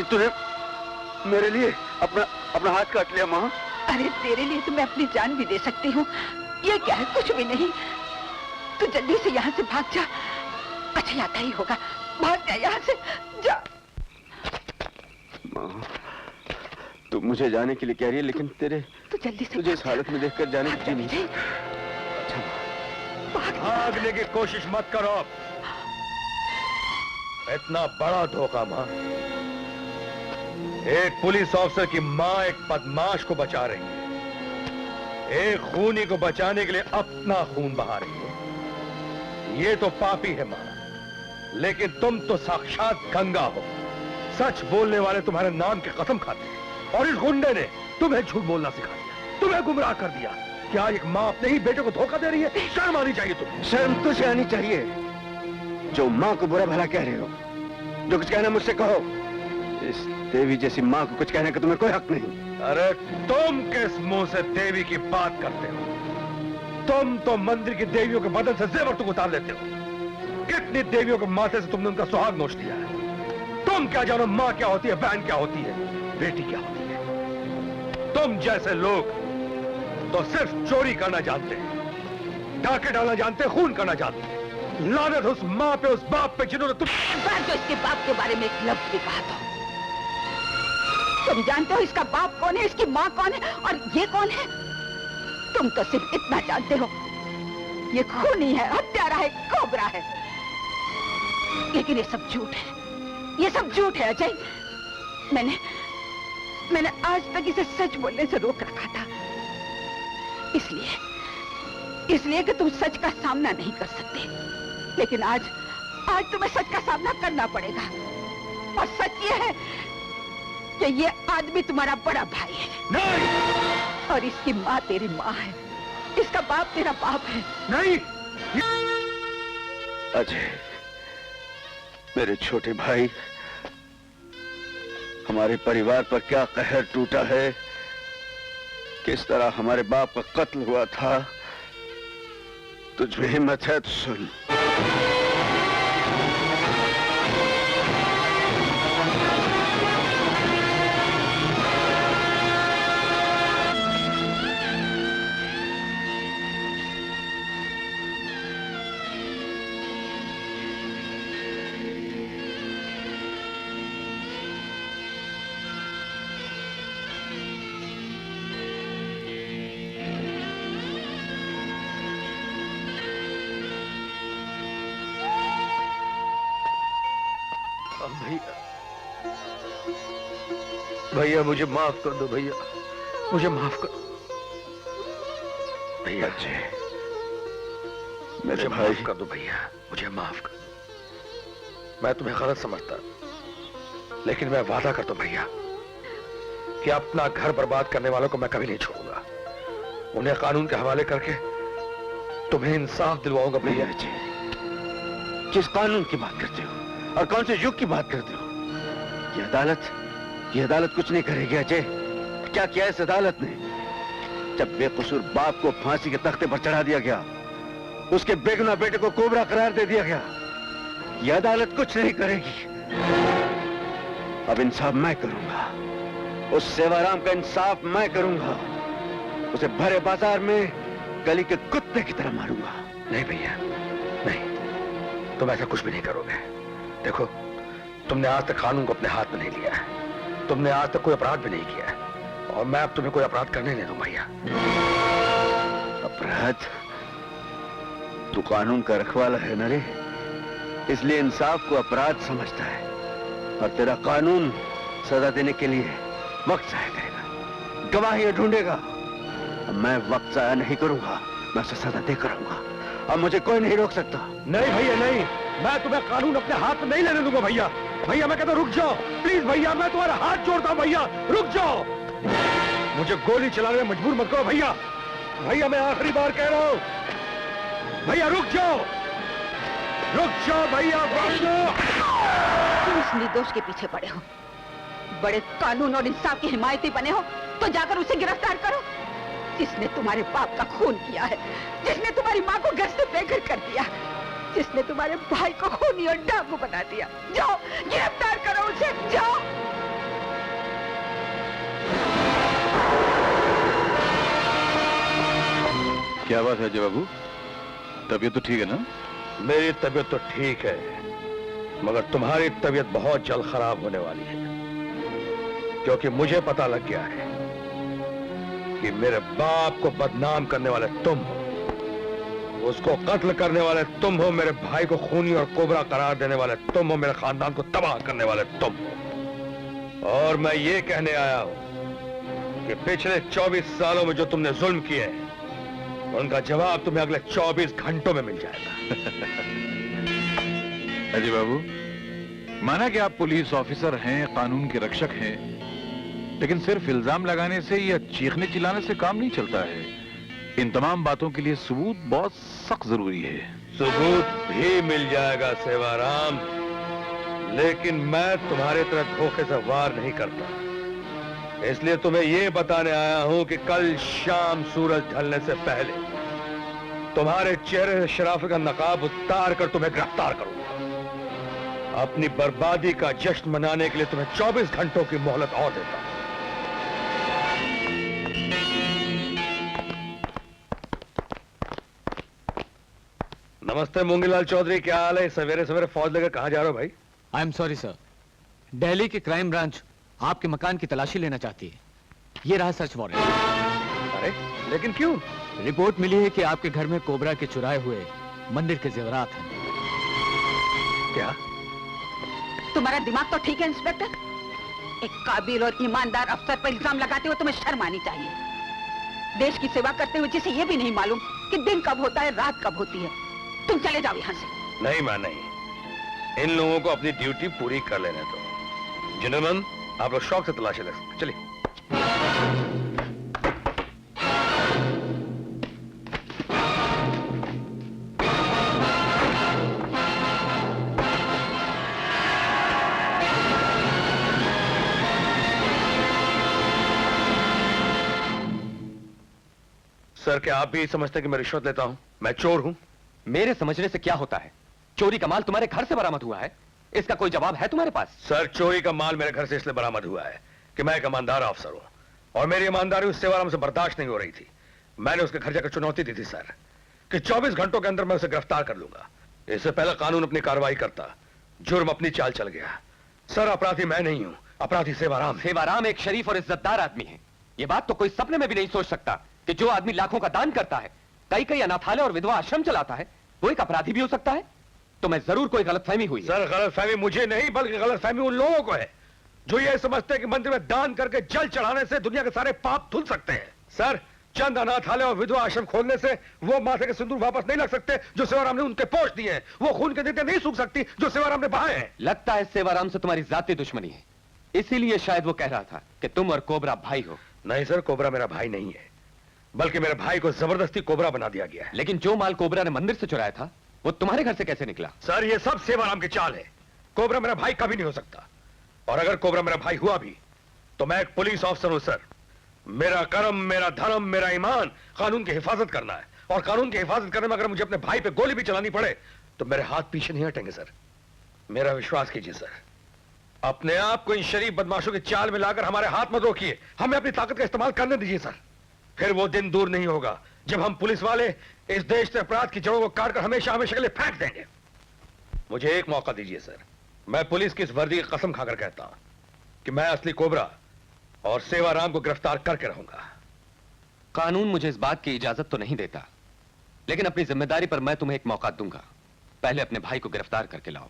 तूने मेरे लिए अपना हाथ काट लिया माँ। अरे तेरे लिए तो मैं अपनी जान भी दे सकती हूँ। ये क्या है, कुछ भी नहीं। तू जल्दी से यहाँ से भाग जा। अच्छा आता ही होगा, भाग जा यहाँ से, जा। माँ, तू मुझे जाने के लिए कह रही है, लेकिन तू जल्दी से तुझे इस हालत में देखकर जाने की नहीं। अच्छा भागने की कोशिश मत करो। इतना बड़ा धोखा माँ। एक पुलिस ऑफिसर की माँ एक बदमाश को बचा रही है, एक खूनी को बचाने के लिए अपना खून बहा रही है। ये तो पापी है माँ, लेकिन तुम तो साक्षात गंगा हो। सच बोलने वाले तुम्हारे नाम की कसम खाते हैं, और इस गुंडे ने तुम्हें झूठ बोलना सिखा दिया, तुम्हें गुमराह कर दिया। क्या एक माँ अपने ही बेटे को धोखा दे रही है? शर्म आनी चाहिए तुम्हें। शर्म तुझे आनी चाहिए, जो माँ को बुरा भला कह रहे हो। जो कुछ कहना मुझसे कहो। इस देवी जैसी माँ को कुछ कहने का तुम्हें कोई हक नहीं। अरे तुम किस मुंह से देवी की बात करते हो? तुम तो मंदिर की देवियों के बदन से जेवर तुम उतार लेते हो। कितनी देवियों के माथे से तुमने उनका सुहाग नोच लिया है। तुम क्या जानो माँ क्या होती है, बहन क्या होती है, बेटी क्या होती है। तुम जैसे लोग तो सिर्फ चोरी करना जानते हैं, डाके डालना जानते हैं, खून करना जानते हैं। लानत उस माँ पे, उस बाप पे जिन्होंने तुम तो इसके बाप के बारे में एक लफ्ज भी कहा था। तुम जानते हो इसका बाप कौन है, इसकी माँ कौन है, और ये कौन है? तुम तो सिर्फ इतना जानते हो, ये खूनी है, हत्यारा है, कोबरा है। लेकिन ये सब झूठ है, ये सब झूठ है अजय। मैंने आज तक इसे सच बोलने से रोक रखा था, इसलिए कि तुम सच का सामना नहीं कर सकते। लेकिन आज तुम्हें सच का सामना करना पड़ेगा। और सच ये है कि ये आदमी तुम्हारा बड़ा भाई है। नहीं! और इसकी माँ तेरी माँ है, इसका बाप तेरा बाप है। नहीं! अजय, मेरे छोटे भाई, हमारे परिवार पर क्या कहर टूटा है, किस तरह हमारे बाप का कत्ल हुआ था। तुझ में हिम्मत है तो सुन। भैया मुझे माफ कर दो भैया, मुझे माफ कर भैया। मुझे माफ कर दो भैया, मुझे माफ कर दो। मैं तुम्हें गलत समझता, लेकिन मैं वादा करता हूं भैया कि अपना घर बर्बाद करने वालों को मैं कभी नहीं छोड़ूंगा। उन्हें कानून के हवाले करके तुम्हें इंसाफ दिलवाऊंगा भैया। किस कानून की बात करते हो और कौन से युग की बात करते हो? ये अदालत कुछ नहीं करेगी अजय। क्या किया इस अदालत ने? जब बेकसूर बाप को फांसी के तख्ते पर चढ़ा दिया गया, उसके बेगुनाह बेटे को कोबरा करार दे दिया गया। ये अदालत कुछ नहीं करेगी। अब इंसाफ मैं करूंगा, उस सेवाराम का इंसाफ मैं करूंगा। उसे भरे बाजार में गली के कुत्ते की तरह मारूंगा। नहीं भैया, नहीं, तुम ऐसा कुछ भी नहीं करोगे। देखो, तुमने आज तक कानून को अपने हाथ में नहीं लिया है, तुमने आज तक कोई अपराध भी नहीं किया है, और मैं अब तुम्हें कोई अपराध करने नहीं दूं भैया। अपराध? तू कानून का रखवाला है न रे, इसलिए इंसाफ को अपराध समझता है, और तेरा कानून सजा देने के लिए वक्त जाया करेगा, गवाही ढूंढेगा। मैं वक्त जाया नहीं करूंगा, मैं उसे सजा देकर रहूंगा। अब मुझे कोई नहीं रोक सकता। नहीं भैया नहीं, मैं तुम्हें कानून अपने हाथ में नहीं लेने दूंगा भैया। भैया मैं कहता हूं रुक जाओ प्लीज भैया, मैं तुम्हारा हाथ जोड़ता हूं भैया, रुक जाओ। मुझे गोली चलाने में मजबूर मत करो भैया। भैया मैं आखिरी बार कह रहा हूं, भैया रुक जाओ, रुक जाओ भैया, रुक जाओ। तुम इस निर्दोष के पीछे पड़े हो, बड़े कानून और इंसाफ की हिमायती बने हो, तो जाकर उसे गिरफ्तार करो जिसने तुम्हारे बाप का खून किया है, जिसने तुम्हारी माँ को घर से बेघर कर दिया, जिसने तुम्हारे भाई को खूनी और डाकू बना दिया। जाओ गिरफ्तार करो उसे, जाओ। क्या बात है अजय बाबू, तबीयत तो ठीक है ना? मेरी तबीयत तो ठीक है, मगर तुम्हारी तबीयत बहुत जल्द खराब होने वाली है, क्योंकि मुझे पता लग गया है कि मेरे बाप को बदनाम करने वाले तुम हो, उसको कत्ल करने वाले तुम हो, मेरे भाई को खूनी और कोबरा करार देने वाले तुम हो, मेरे खानदान को तबाह करने वाले तुम हो। और मैं ये कहने आया हूं कि पिछले 24 सालों में जो तुमने जुल्म किए हैं, उनका जवाब तुम्हें अगले 24 घंटों में मिल जाएगा। अजय बाबू, माना कि आप पुलिस ऑफिसर हैं, कानून के रक्षक हैं, लेकिन सिर्फ इल्जाम लगाने से या चीखने चिल्लाने से काम नहीं चलता है। इन तमाम बातों के लिए सबूत बहुत सख्त जरूरी है। सबूत भी मिल जाएगा सेवाराम, लेकिन मैं तुम्हारे तरह धोखे से वार नहीं करता, इसलिए तुम्हें यह बताने आया हूं कि कल शाम सूरज ढलने से पहले तुम्हारे चेहरे से शराफत का नकाब उतार कर तुम्हें गिरफ्तार करूंगा। अपनी बर्बादी का जश्न मनाने के लिए तुम्हें 24 घंटों की मोहलत और देता हूं। नमस्ते मूंगीलाल चौधरी, क्या हाल है? सवेरे सवेरे फौज लेकर कहां जा रहे हो भाई? I am sorry sir, Delhi की क्राइम ब्रांच आपके मकान की तलाशी लेना चाहती है। ये रहा सर्च वारंट। अरे लेकिन क्यों? रिपोर्ट मिली है कि आपके घर में कोबरा के चुराए हुए मंदिर के जेवरात हैं। क्या? तुम्हारा दिमाग तो ठीक है इंस्पेक्टर? एक काबिल और ईमानदार अफसर पर इल्जाम लगाते हुए तुम्हें शर्म आनी चाहिए। देश की सेवा करते हुए जिसे ये भी नहीं मालूम कि दिन कब होता है, रात कब होती है। तुम चले जाओ यहाँ से। नहीं मां, नहीं, इन लोगों को अपनी ड्यूटी पूरी कर लेने दो। जेंटलमैन, आप लोग शौक से तलाशी ले सकते, चलिए। सर, क्या आप भी समझते हैं कि मैं रिश्वत लेता हूं? मैं चोर हूं? मेरे समझने से क्या होता है? चोरी का माल तुम्हारे घर से बरामद हुआ है, इसका कोई जवाब है तुम्हारे पास? सर, चोरी का माल मेरे घर से इसलिए बरामद हुआ है कि मैं एक ईमानदार अफसर हूं, और मेरी ईमानदारी उस सेवाराम से बर्दाश्त नहीं हो रही थी। मैंने उसके घर जाकर चुनौती दी थी सर कि 24 घंटों के अंदर मैं उसे गिरफ्तार कर लूंगा। इससे पहले कानून अपनी कार्रवाई करता, जुर्म अपनी चाल चल गया। सर, अपराधी मैं नहीं हूं, अपराधी सेवाराम है। सेवाराम एक शरीफ और इज्जतदार आदमी है। यह बात तो कोई सपने में भी नहीं सोच सकता कि जो आदमी लाखों का दान करता है, कई कई अनाथालय और विधवा आश्रम चलाता है, वो एक अपराधी भी हो सकता है। तो मैं जरूर कोई गलतफहमी हुई है। सर, गलतफहमी मुझे नहीं, बल्कि गलतफहमी उन लोगों को है जो ये समझते हैं कि मंदिर में दान करके जल चढ़ाने से दुनिया के सारे पाप धुल सकते हैं। सर, चंद अनाथालय और विधवा आश्रम खोलने से वो माथे के सिंदूर वापस नहीं लग सकते जो सेवाराम ने उनके पोष दिए हैं। वो खून के देते नहीं सूख सकती जो सेवाराम ने बहाए हैं। लगता है सेवाराम से तुम्हारी जाती दुश्मनी है, इसीलिए शायद वो कह रहा था कि तुम और कोबरा भाई हो। नहीं सर, कोबरा मेरा भाई नहीं है, बल्कि मेरे भाई को जबरदस्ती कोबरा बना दिया गया है। लेकिन जो माल कोबरा ने मंदिर से चुराया था, वो तुम्हारे घर से कैसे निकला? सर, ये सब सेवाराम की चाल है। कोबरा मेरा भाई कभी नहीं हो सकता, और अगर कोबरा मेरा भाई हुआ भी तो मैं एक पुलिस ऑफिसर हूं सर। मेरा कर्म, मेरा धर्म, मेरा ईमान कानून की हिफाजत करना है, और कानून की हिफाजत करने में अगर मुझे अपने भाई पे गोली भी चलानी पड़े तो मेरे हाथ पीछे नहीं हटेंगे सर। मेरा विश्वास कीजिए सर, अपने आप को इन शरीफ बदमाशों की चाल में लाकर हमारे हाथ मत रोकिए, हमें अपनी ताकत का इस्तेमाल करने दीजिए सर। फिर वो दिन दूर नहीं होगा जब हम पुलिस वाले इस देश से अपराध की जड़ों को काटकर हमेशा हमेशा के लिए फेंक देंगे। मुझे एक मौका दीजिए सर, मैं पुलिस की इस वर्दी की कसम खाकर कहता हूं कि मैं असली कोबरा और सेवाराम को गिरफ्तार करके रहूंगा। कानून मुझे इस बात की इजाजत तो नहीं देता, लेकिन अपनी जिम्मेदारी पर मैं तुम्हें एक मौका दूंगा। पहले अपने भाई को गिरफ्तार करके लाओ।